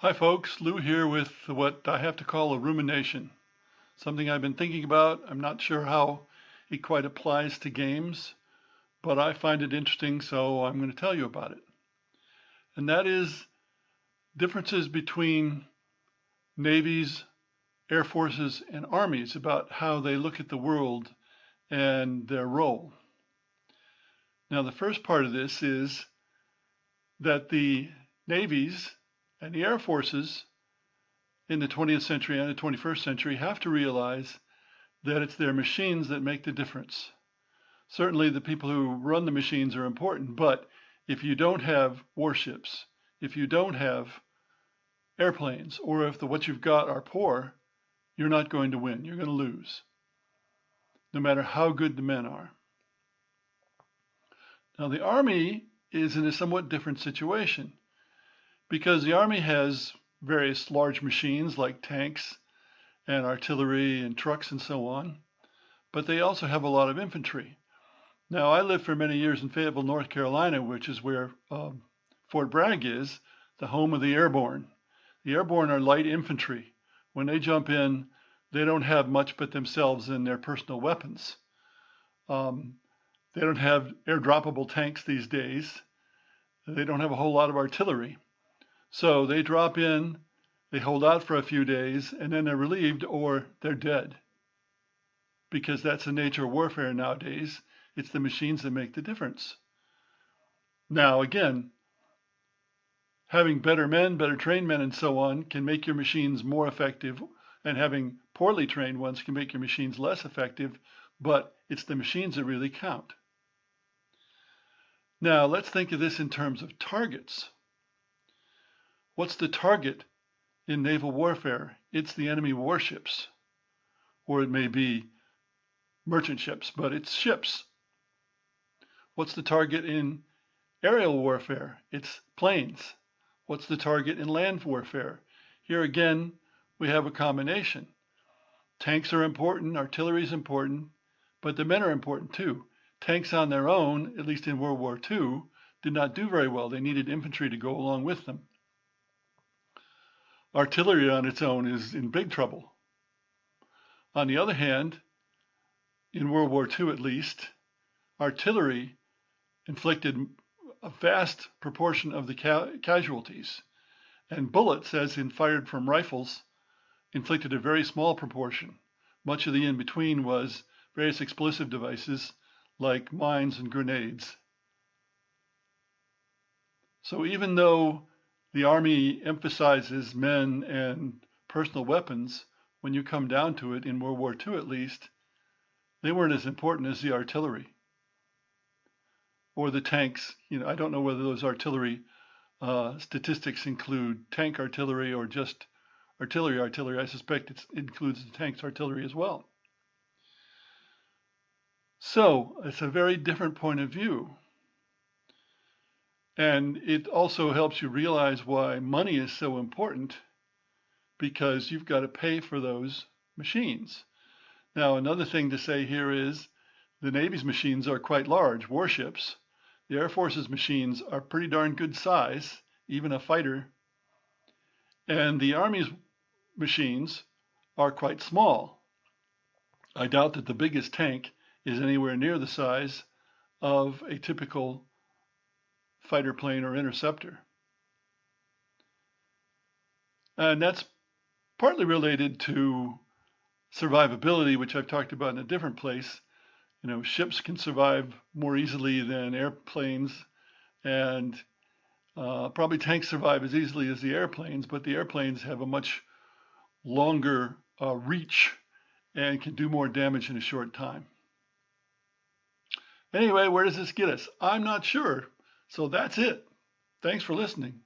Hi folks, Lou here with what I have to call a rumination. Something I've been thinking about. I'm not sure how it quite applies to games, but I find it interesting, so I'm going to tell you about it. And that is differences between navies, air forces, and armies about how they look at the world and their role. Now, the first part of this is that the navies and the air forces in the 20th century and the 21st century have to realize that it's their machines that make the difference. Certainly the people who run the machines are important, but if you don't have warships, if you don't have airplanes, or if what you've got are poor, you're not going to win. You're going to lose, no matter how good the men are. Now the Army is in a somewhat different situation because the Army has various large machines like tanks and artillery and trucks and so on, but they also have a lot of infantry. Now, I lived for many years in Fayetteville, North Carolina, which is where Fort Bragg is, the home of the airborne. The airborne are light infantry. When they jump in, they don't have much but themselves and their personal weapons. They don't have air-droppable tanks these days. They don't have a whole lot of artillery. So they drop in, they hold out for a few days, and then they're relieved or they're dead. Because that's the nature of warfare nowadays. It's the machines that make the difference. Now, again, having better men, better trained men, and so on can make your machines more effective, and having poorly trained ones can make your machines less effective, but it's the machines that really count. Now, let's think of this in terms of targets. What's the target in naval warfare? It's the enemy warships, or it may be merchant ships, but it's ships. What's the target in aerial warfare? It's planes. What's the target in land warfare? Here again, we have a combination. Tanks are important, artillery is important, but the men are important too. Tanks on their own, at least in World War II, did not do very well. They needed infantry to go along with them. Artillery on its own is in big trouble. On the other hand, in World War II at least, artillery inflicted a vast proportion of the casualties, and bullets, as in fired from rifles, inflicted a very small proportion. Much of the in-between was various explosive devices like mines and grenades. So even though the Army emphasizes men and personal weapons, when you come down to it, in World War II at least, they weren't as important as the artillery or the tanks. I don't know whether those artillery statistics include tank artillery or just artillery. I suspect it includes the tank's artillery as well. So it's a very different point of view. And it also helps you realize why money is so important, because you've got to pay for those machines. Now, another thing to say here is the Navy's machines are quite large, warships. The Air Force's machines are pretty darn good size, even a fighter. And the Army's machines are quite small. I doubt that the biggest tank is anywhere near the size of a typical fighter plane or interceptor. And that's partly related to survivability, which I've talked about in a different place. Ships can survive more easily than airplanes, and probably tanks survive as easily as the airplanes, but the airplanes have a much longer reach and can do more damage in a short time. Anyway, where does this get us? I'm not sure. So that's it. Thanks for listening.